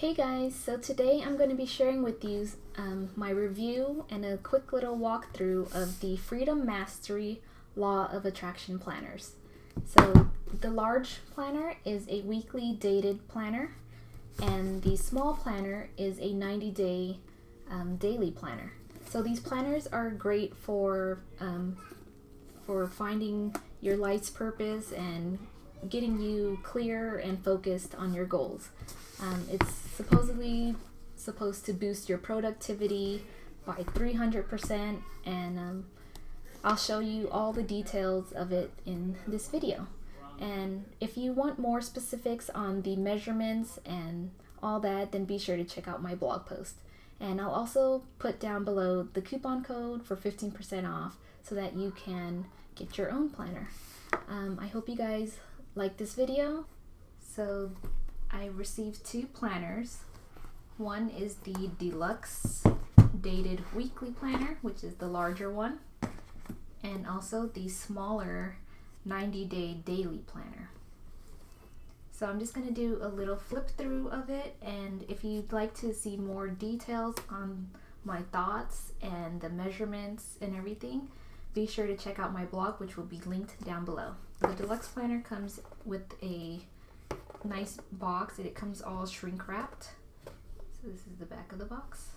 Hey guys, so today I'm going to be sharing with you my review and a quick little walkthrough of the Freedom Mastery Law of Attraction planners. So the large planner is a weekly dated planner, and the small planner is a 90-day daily planner. So these planners are great for finding your life's purpose and getting you clear and focused on your goals. It's supposedly supposed to boost your productivity by 300%, and I'll show you all the details of it in this video. And if you want more specifics on the measurements and all that, then be sure to check out my blog post. And I'll also put down below the coupon code for 15% off so that you can get your own planner. I hope you guys like this video. So I received two planners. One is the Deluxe Dated Weekly Planner, which is the larger one, and also the smaller 90-day daily planner. So I'm just going to do a little flip through of it, and if you'd like to see more details on my thoughts and the measurements and everything, be sure to check out my blog, which will be linked down below. The Deluxe Planner comes with a nice box, and it comes all shrink wrapped. So this is the back of the box.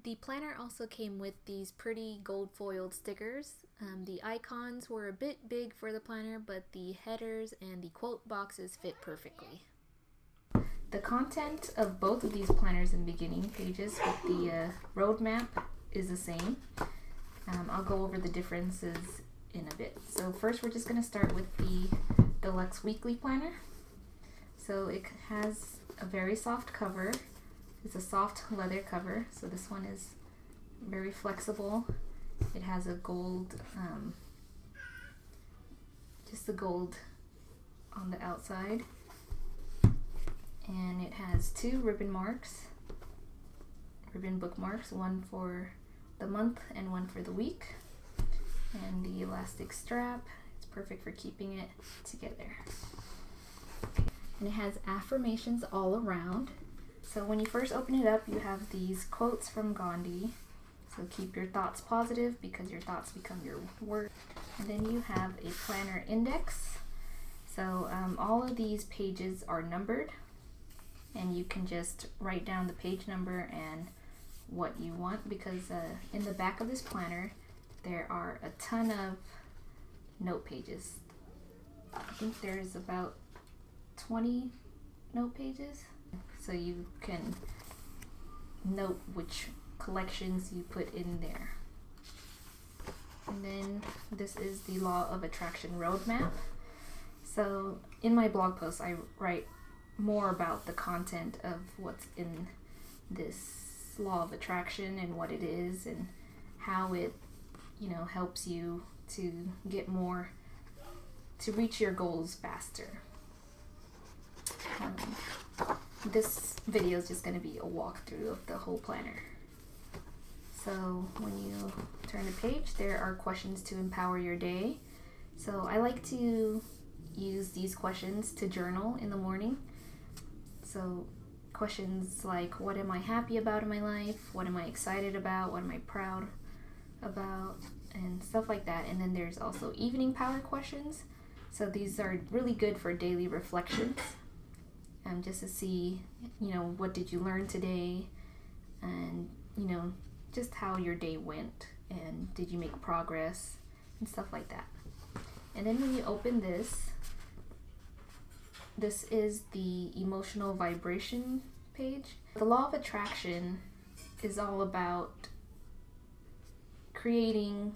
The planner also came with these pretty gold foiled stickers. The icons were a bit big for the planner, but the headers and the quote boxes fit perfectly. The content of both of these planners in beginning pages with the roadmap is the same. I'll go over the differences in a bit. So first we're just going to start with the Deluxe Weekly Planner. So it has a very soft cover. It's a soft leather cover, so this one is very flexible. It has a gold, just the gold on the outside, and it has two ribbon bookmarks, one for the month and one for the week, and the elastic strap. It's perfect for keeping it together. And it has affirmations all around. So when you first open it up, you have these quotes from Gandhi. So keep your thoughts positive because your thoughts become your words. And then you have a planner index. So all of these pages are numbered, and you can just write down the page number and what you want, because in the back of this planner there are a ton of note pages. I think there's about 20 note pages, so you can note which collections you put in there. And then this is the Law of Attraction roadmap. So in my blog post I write more about the content of what's in this Law of Attraction and what it is and how it, helps you to get more, to reach your goals faster. This video is just going to be a walkthrough of the whole planner. So when you turn the page, there are questions to empower your day. So I like to use these questions to journal in the morning. So questions like, what am I happy about in my life? What am I excited about? What am I proud about? And stuff like that. And then there's also evening power questions. So these are really good for daily reflections. Just to see, what did you learn today, and, just how your day went, and did you make progress, and stuff like that. And then when you open this is the emotional vibration page. The Law of Attraction is all about creating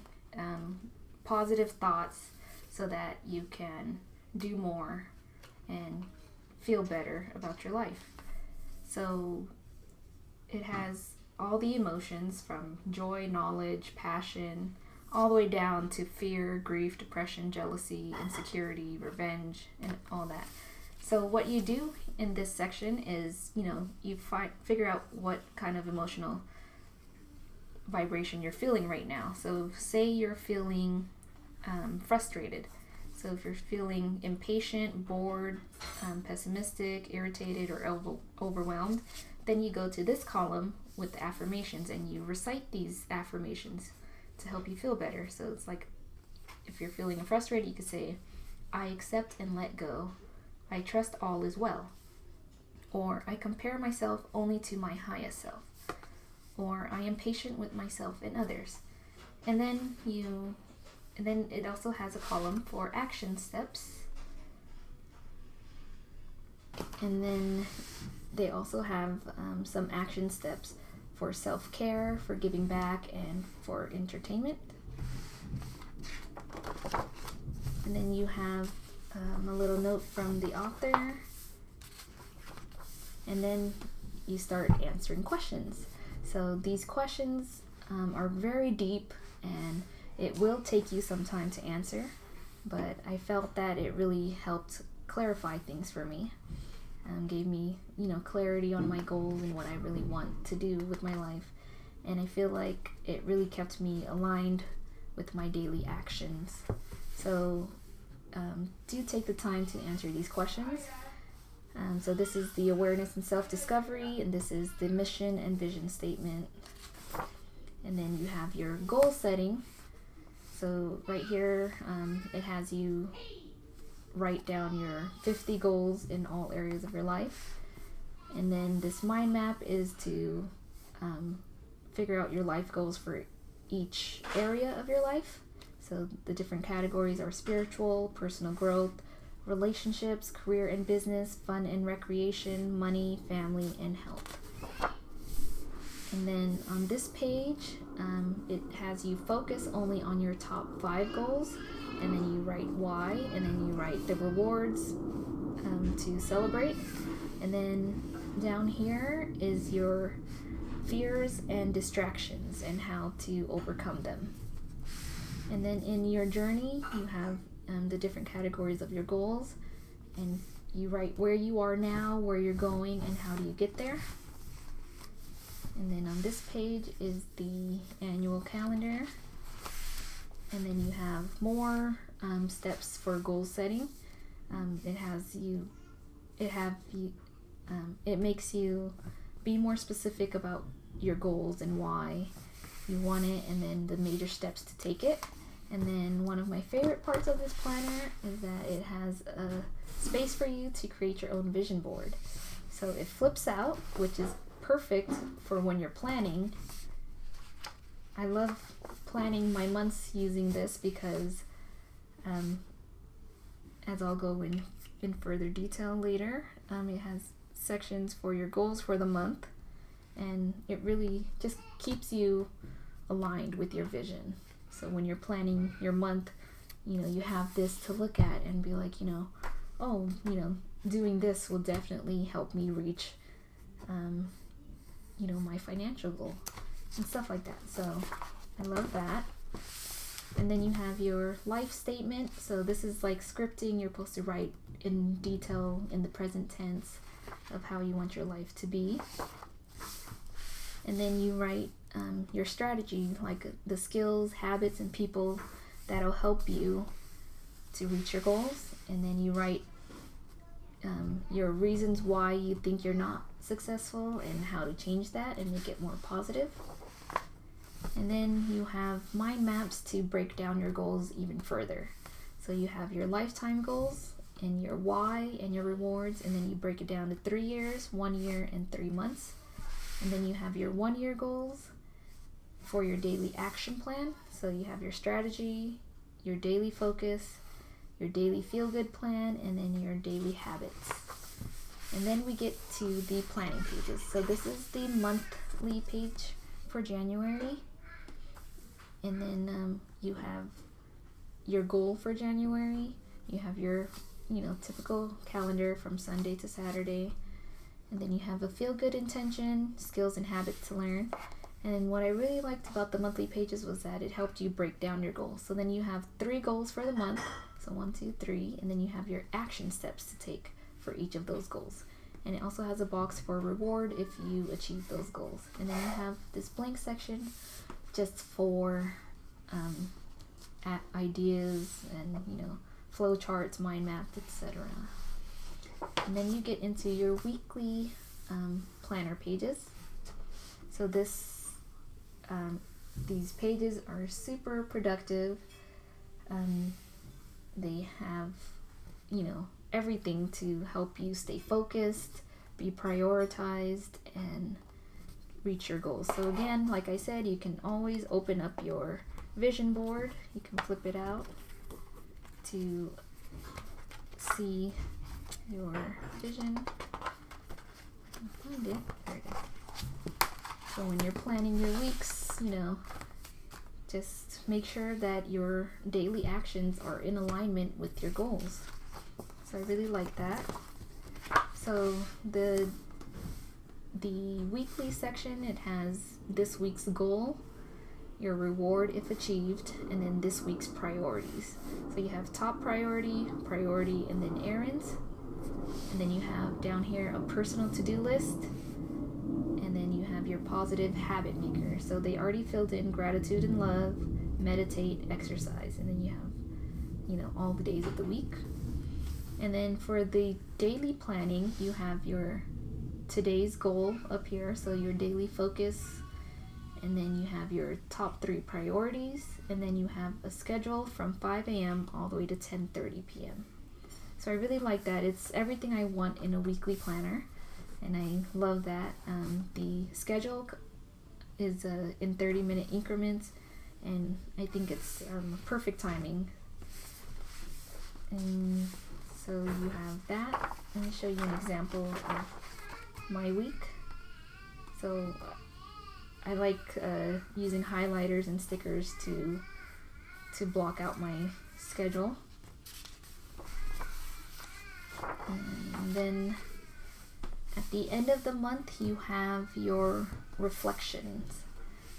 positive thoughts so that you can do more and feel better about your life. So it has all the emotions from joy, knowledge, passion, all the way down to fear, grief, depression, jealousy, insecurity, revenge, and all that. So what you do in this section is, you figure out what kind of emotional vibration you're feeling right now. So say you're feeling frustrated. So if you're feeling impatient, bored, pessimistic, irritated, or overwhelmed, then you go to this column with the affirmations and you recite these affirmations to help you feel better. So it's like, if you're feeling frustrated, you could say, I accept and let go. I trust all is well. Or I compare myself only to my highest self. Or I am patient with myself and others. And then it also has a column for action steps. And then they also have some action steps for self-care, for giving back, and for entertainment. And then you have a little note from the author. And then you start answering questions. So these questions are very deep, and it will take you some time to answer, but I felt that it really helped clarify things for me. Gave me, clarity on my goals and what I really want to do with my life. And I feel like it really kept me aligned with my daily actions. So do take the time to answer these questions. So this is the awareness and self-discovery, and this is the mission and vision statement. And then you have your goal setting. So right here, it has you write down your 50 goals in all areas of your life. And then this mind map is to figure out your life goals for each area of your life. So the different categories are spiritual, personal growth, relationships, career and business, fun and recreation, money, family, and health. And then on this page, it has you focus only on your top 5 goals, and then you write why, and then you write the rewards to celebrate. And then down here is your fears and distractions and how to overcome them. And then in your journey, you have the different categories of your goals, and you write where you are now, where you're going, and how do you get there. And then on this page is the annual calendar, and then you have more steps for goal setting. It makes you be more specific about your goals and why you want it, and then the major steps to take it. And then one of my favorite parts of this planner is that it has a space for you to create your own vision board. So it flips out, which is perfect for when you're planning. I love planning my months using this because, as I'll go in further detail later, it has sections for your goals for the month, and it really just keeps you aligned with your vision. So when you're planning your month, you have this to look at and be like, doing this will definitely help me reach, my financial goal and stuff like that. So I love that. And then you have your life statement. So this is like scripting. You're supposed to write in detail in the present tense of how you want your life to be. And then you write your strategy, like the skills, habits, and people that'll help you to reach your goals. And then you write your reasons why you think you're not successful and how to change that and make it more positive. And then you have mind maps to break down your goals even further. So you have your lifetime goals and your why and your rewards, and then you break it down to 3 years, 1 year, and 3 months. And then you have your 1 year goals for your daily action plan. So you have your strategy, your daily focus, your daily feel-good plan, and then your daily habits. And then we get to the planning pages. So this is the monthly page for January. And then you have your goal for January. You have your, typical calendar from Sunday to Saturday. And then you have a feel-good intention, skills and habits to learn. And what I really liked about the monthly pages was that it helped you break down your goals. So then you have 3 goals for the month. So 1, 2, 3. And then you have your action steps to take for each of those goals. And it also has a box for reward if you achieve those goals. And then you have this blank section just for ideas and, flow charts, mind maps, etc. And then you get into your weekly planner pages. So these pages are super productive. They have, everything to help you stay focused, be prioritized, and reach your goals. So again, like I said, you can always open up your vision board. You can flip it out to see your vision. Find it. There it is. So when you're planning your weeks, just make sure that your daily actions are in alignment with your goals. So I really like that. So the weekly section, it has this week's goal, your reward if achieved, and then this week's priorities. So you have top priority, and then errands. And then you have down here a personal to-do list. And then you have your positive habit maker. So they already filled in gratitude and love, meditate, exercise. And then you have, all the days of the week. And then for the daily planning, you have your today's goal up here. So your daily focus. And then you have your top 3 priorities. And then you have a schedule from 5 a.m. all the way to 10:30 p.m. So I really like that. It's everything I want in a weekly planner. And I love that. The schedule is in 30-minute increments, and I think it's perfect timing. And so you have that. Let me show you an example of my week. So I like using highlighters and stickers to block out my schedule. And then at the end of the month, you have your reflections.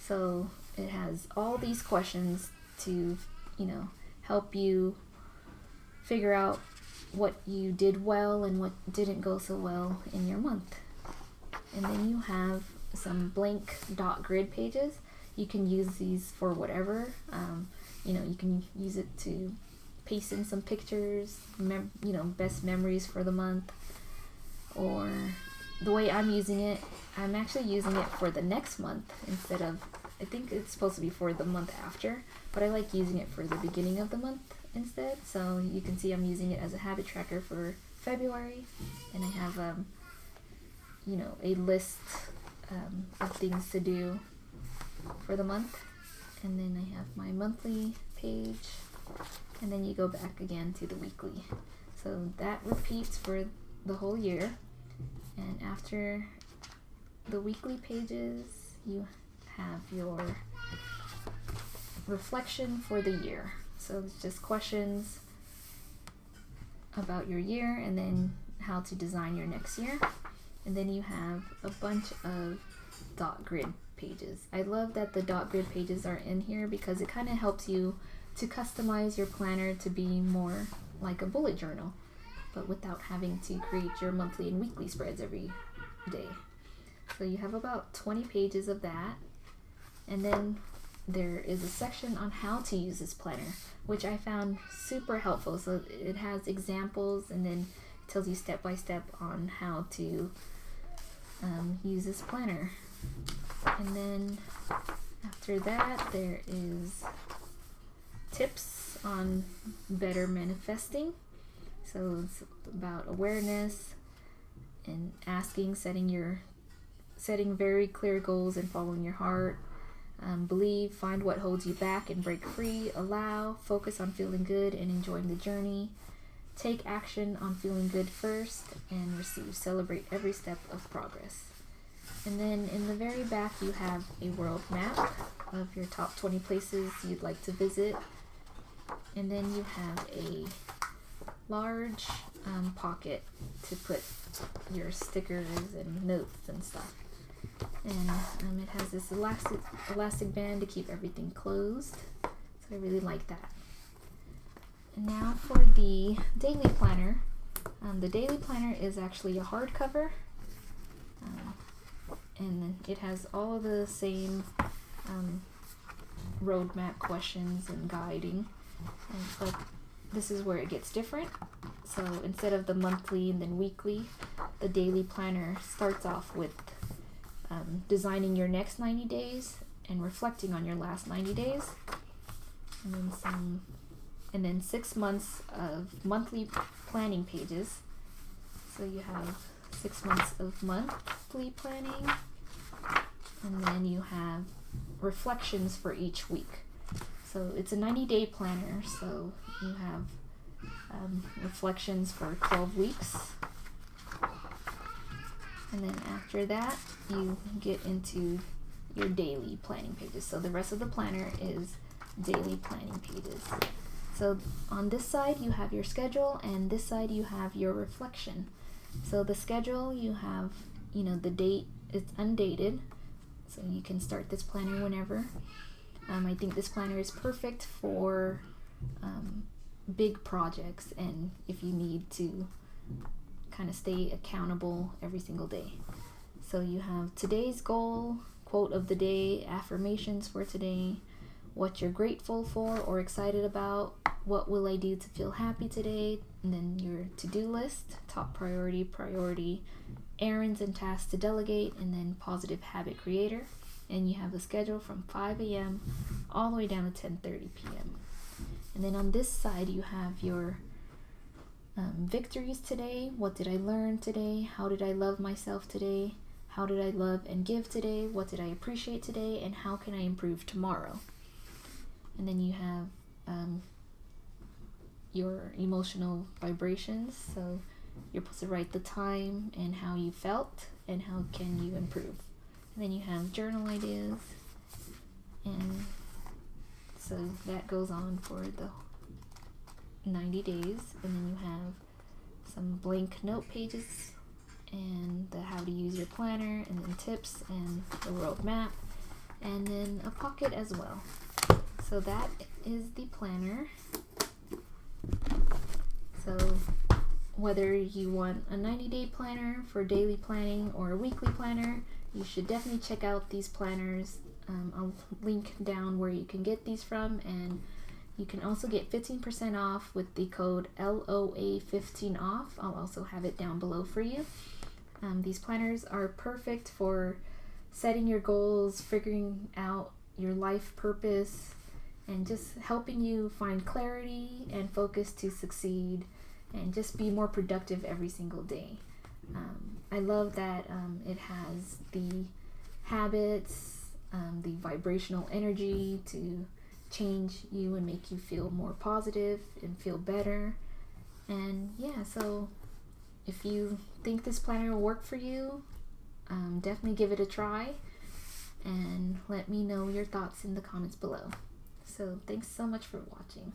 So it has all these questions to, help you figure out what you did well and what didn't go so well in your month. And then you have some blank dot grid pages. You can use these for whatever. You can use it to paste in some pictures, best memories for the month. Or the way I'm using it, I'm actually using it for the next month instead of, I think it's supposed to be for the month after, but I like using it for the beginning of the month instead. So you can see I'm using it as a habit tracker for February, and I have, a list of things to do for the month. And then I have my monthly page, and then you go back again to the weekly. So that repeats for the whole year. And after the weekly pages, you have your reflection for the year. So it's just questions about your year and then how to design your next year. And then you have a bunch of dot grid pages. I love that the dot grid pages are in here because it kind of helps you to customize your planner to be more like a bullet journal, but without having to create your monthly and weekly spreads every day. So you have about 20 pages of that. And then there is a section on how to use this planner, which I found super helpful. So it has examples and then it tells you step by step on how to use this planner. And then after that, there is tips on better manifesting. So it's about awareness and setting very clear goals and following your heart. Believe, find what holds you back and break free. Allow, focus on feeling good and enjoying the journey. Take action on feeling good first, and receive, celebrate every step of progress. And then in the very back, you have a world map of your top 20 places you'd like to visit. And then you have a large pocket to put your stickers and notes and stuff. And it has this elastic band to keep everything closed. So I really like that. And now for the daily planner. The daily planner is actually a hardcover. And it has all of the same roadmap questions and guiding. But this is where it gets different. So instead of the monthly and then weekly, the daily planner starts off with designing your next 90 days and reflecting on your last 90 days, and then 6 months of monthly planning pages. So you have 6 months of monthly planning, and then you have reflections for each week. So it's a 90-day planner, so you have reflections for 12 weeks. And then after that, you get into your daily planning pages. So the rest of the planner is daily planning pages. So on this side, you have your schedule, and this side you have your reflection. So the schedule, you have, the date is undated, so you can start this planner whenever. I think this planner is perfect for big projects, and if you need to kind of stay accountable every single day. So you have today's goal, quote of the day, affirmations for today, what you're grateful for or excited about, what will I do to feel happy today, and then your to-do list, top priority, errands and tasks to delegate, and then positive habit creator. And you have the schedule from 5 a.m. all the way down to 10:30 p.m. And then on this side, you have your victories today. What did I learn today? How did I love myself today? How did I love and give today? What did I appreciate today? And how can I improve tomorrow? And then you have your emotional vibrations. So you're supposed to write the time and how you felt and how can you improve. And then you have journal ideas, and so that goes on for the 90 days. And then you have some blank note pages and the how to use your planner, and then tips and the roadmap, and then a pocket as well. So that is the planner. So whether you want a 90-day planner for daily planning or a weekly planner, you should definitely check out these planners. I'll link down where you can get these from, and you can also get 15% off with the code LOA15OFF. I'll also have it down below for you. These planners are perfect for setting your goals, figuring out your life purpose, and just helping you find clarity and focus to succeed and just be more productive every single day. I love that it has the habits, the vibrational energy to change you and make you feel more positive and feel better. And yeah, so if you think this planner will work for you, definitely give it a try and let me know your thoughts in the comments below. So thanks so much for watching.